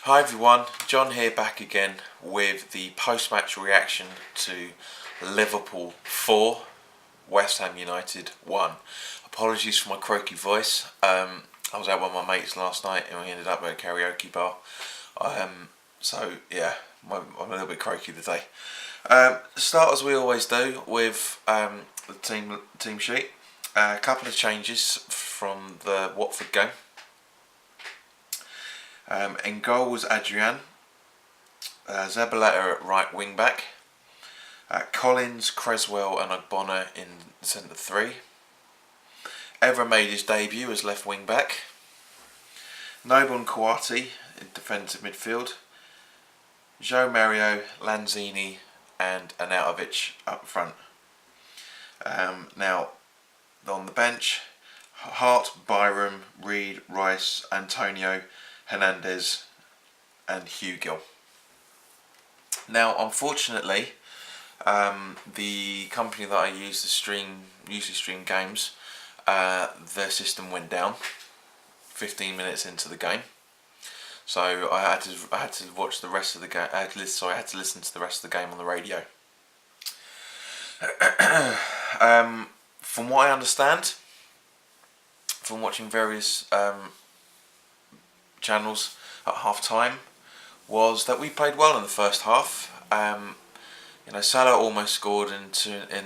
Hi everyone, John here back again with the post-match reaction to Liverpool 4, West Ham United 1. Apologies for my croaky voice. I was out with my mates last night and we ended up at a karaoke bar. So yeah, I'm a little bit croaky today. Start as we always do with the team sheet. A couple of changes from the Watford game. In goal was Adrian, Zabaleta at right wing back, Collins, Creswell and Ogbonna in centre 3. Evra made his debut as left wing back. Noble and Kouati in defensive midfield. João Mario, Lanzini and Arnautovic up front. Now on the bench, Hart, Byram, Reed, Rice, Antonio, Hernandez and Hugill. Now unfortunately the company that I use usually stream games, their system went down 15 minutes into the game, so I had to watch the rest of the game. I had to listen to the rest of the game on the radio. From what I understand from watching various channels at half time, was that we played well in the first half. Salah almost scored in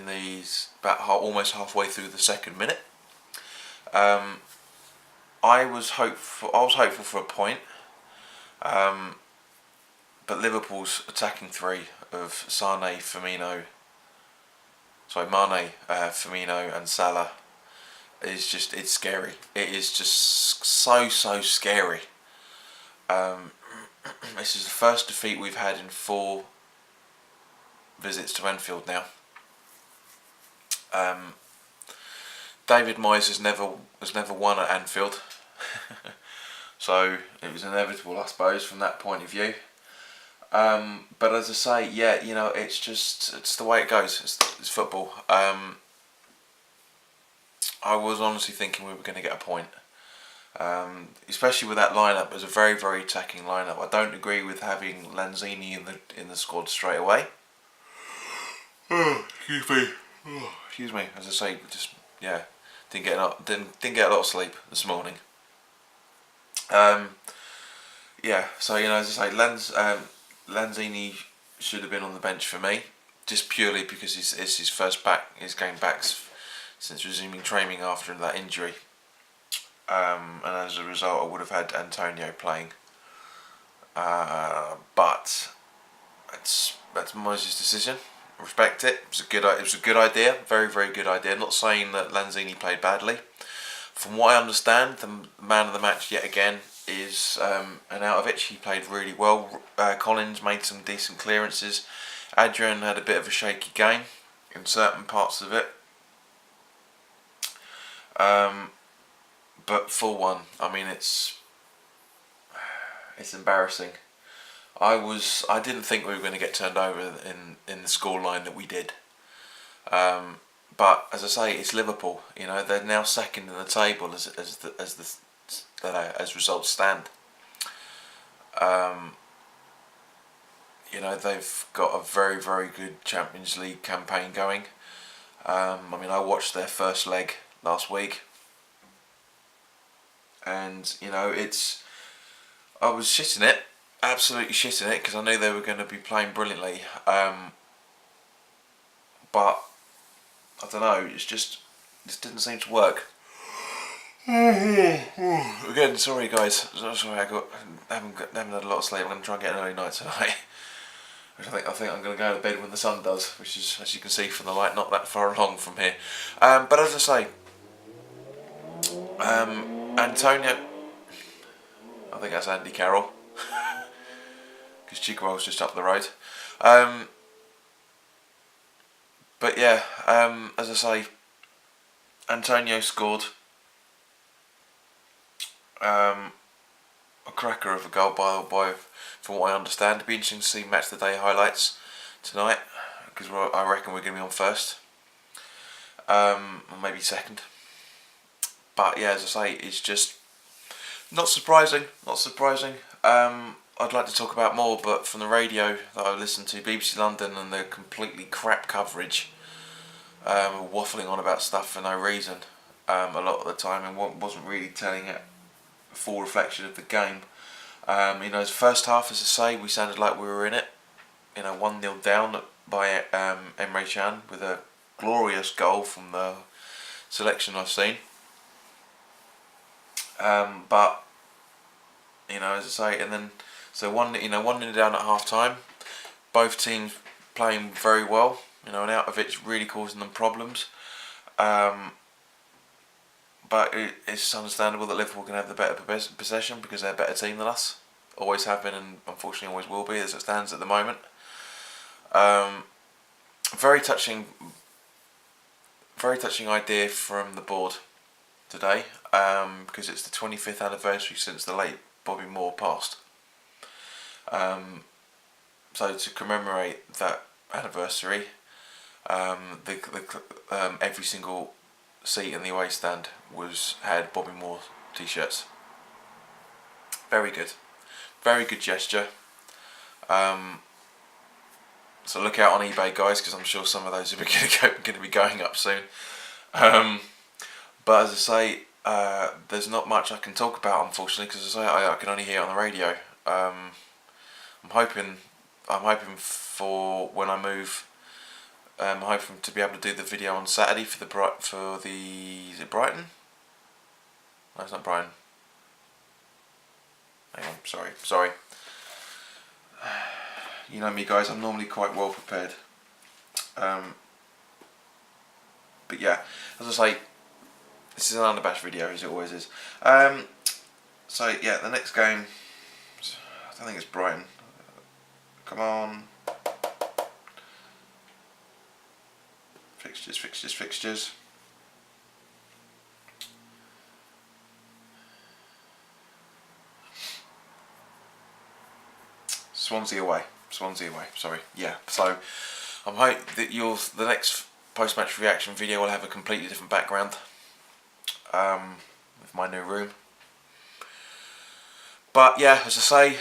these almost halfway through the second minute. I was hopeful for a point, but Liverpool's attacking three of Mane, Firmino, and Salah it's scary. It is just so scary. This is the first defeat we've had in 4 visits to Anfield now. David Moyes has never won at Anfield, so it was inevitable, I suppose, from that point of view. But as I say, yeah, it's the way it goes. It's football. I was honestly thinking we were going to get a point. Especially with that lineup. It was a very attacking lineup. I don't agree with having Lanzini in the squad straight away. Excuse me. As I say, didn't get a lot of sleep this morning. So as I say, Lanzini should have been on the bench for me, just purely because it's his game back since resuming training after that injury. And as a result, I would have had Antonio playing. But that's Moyes' decision. Respect it. It was a good idea. Very good idea. I'm not saying that Lanzini played badly. From what I understand, the man of the match yet again is Arnautovic. He played really well. Collins made some decent clearances. Adrian had a bit of a shaky game in certain parts of it. But 4-1, I mean, it's embarrassing. I didn't think we were going to get turned over in the scoreline that we did. But as I say, it's Liverpool. They're now second in the table as results stand. They've got a very good Champions League campaign going. I watched their first leg last week. And I was shitting it, absolutely shitting it, because I knew they were going to be playing brilliantly. But I don't know, this didn't seem to work. Again, sorry guys, sorry I haven't had a lot of sleep. I'm going to try and get an early night tonight. Which I think I'm going to go to bed when the sun does, which is, as you can see from the light, not that far along from here. But as I say, Antonio, I think that's Andy Carroll, because Chigwell's just up the road. But yeah, as I say, Antonio scored a cracker of a goal by from what I understand. It'd be interesting to see match of the day highlights tonight, because I reckon we're going to be on first, or maybe second. But yeah, as I say, it's just not surprising. I'd like to talk about more, but from the radio that I listened to, BBC London, and their completely crap coverage, waffling on about stuff for no reason a lot of the time, and wasn't really telling a full reflection of the game. The first half, as I say, we sounded like we were in it. 1-0 down by Emre Can with a glorious goal from the selection I've seen. But as I say, and then so 1-0 down at half time. Both teams playing very well. And Arnautovic really causing them problems. But it's understandable that Liverpool can have the better possession because they're a better team than us. Always have been, and unfortunately always will be as it stands at the moment. Very touching idea from the board today, because it's the 25th anniversary since the late Bobby Moore passed. So to commemorate that anniversary, every single seat in the away stand had Bobby Moore t-shirts. Very good gesture. So look out on eBay, guys, because I'm sure some of those are going to be going up soon. But as I say, there's not much I can talk about, unfortunately, because as I say, I can only hear it on the radio. I'm hoping for when I move. I'm hoping to be able to do the video on Saturday for the is it Brighton? No, it's not Brighton. Hang on, sorry. You know me, guys, I'm normally quite well prepared. But yeah, as I say, this is an unabashed video, as it always is. So yeah, the next game, I don't think it's Brighton. Come on. Fixtures. Swansea away. Sorry. Yeah. So I'm hoping that the next post-match reaction video will have a completely different background, with my new room. But yeah, as I say,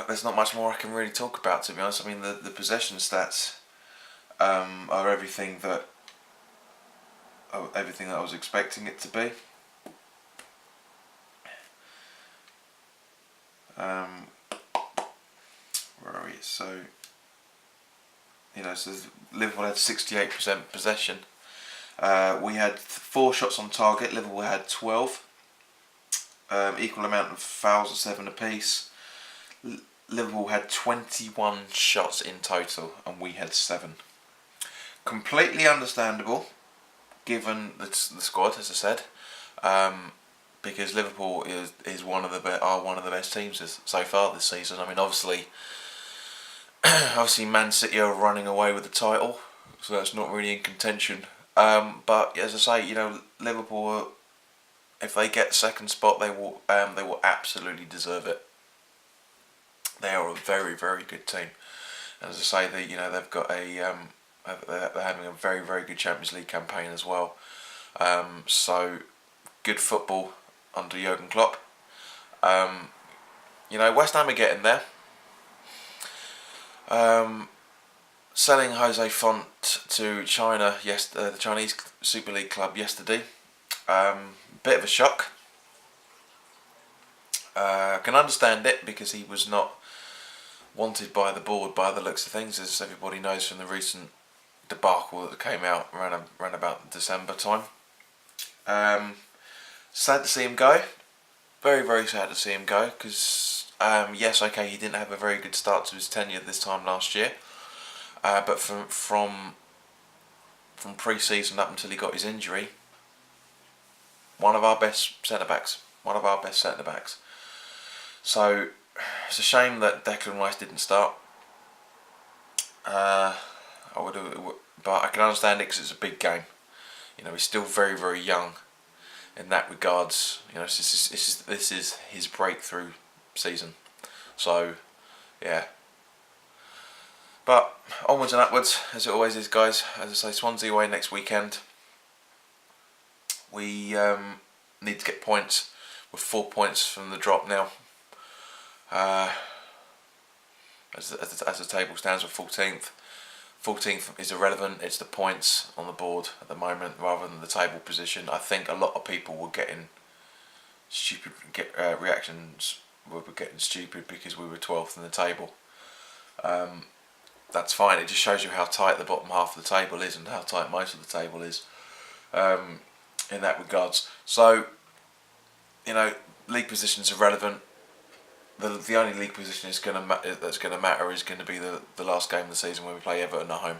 there's not much more I can really talk about, to be honest. I mean, the possession stats are everything that I was expecting it to be. Where are we? So Liverpool had 68% possession. We had 4 shots on target. Liverpool had 12. Equal amount of fouls at 7 apiece. Liverpool had 21 shots in total, and we had 7. Completely understandable, given the squad, as I said, because Liverpool is one of the best teams so far this season. I mean, obviously, Man City are running away with the title, so that's not really in contention. But as I say, Liverpool, if they get second spot, they will absolutely deserve it. They are a very, very good team, and as I say, they've got they're having a very, very good Champions League campaign as well. So good football under Jurgen Klopp. West Ham are getting there. Selling Jose Font to China, the Chinese Super League club yesterday. Bit of a shock. Can understand it because he was not wanted by the board by the looks of things, as everybody knows from the recent debacle that came out around about December time. Sad to see him go. Very, very sad to see him go because yes, okay, he didn't have a very good start to his tenure this time last year, but from pre-season up until he got his injury, one of our best centre backs. So it's a shame that Declan Rice didn't start. But I can understand it because it's a big game. He's still very, very young in that regards. This is his breakthrough season. So yeah. But onwards and upwards, as it always is, guys. As I say, Swansea away next weekend. We need to get points. We're 4 points from the drop now. As the table stands, with 14th. 14th is irrelevant. It's the points on the board at the moment rather than the table position. I think a lot of people were getting stupid reactions. We were getting stupid because we were 12th in the table. That's fine. It just shows you how tight the bottom half of the table is and how tight most of the table is in that regards. So, you know, league positions are relevant. The only league position that's going to matter is going to be the last game of the season when we play Everton at home.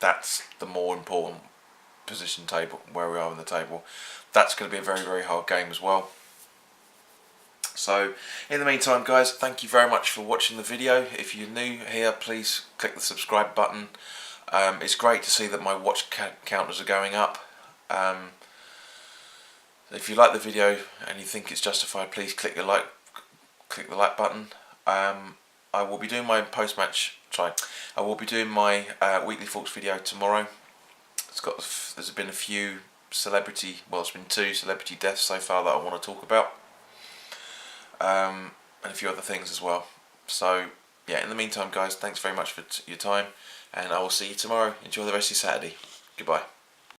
That's the more important position table, where we are in the table. That's going to be a very, very hard game as well. So, in the meantime, guys, thank you very much for watching the video. If you're new here, please click the subscribe button. It's great to see that my watch counters are going up. If you like the video and you think it's justified, please click the like button. I will be doing my I will be doing my weekly thoughts video tomorrow. There's been a few it's been 2 celebrity deaths so far that I want to talk about, and a few other things as well. So yeah, in the meantime, guys, thanks very much for your time, and I will see you tomorrow. Enjoy the rest of your Saturday. Goodbye.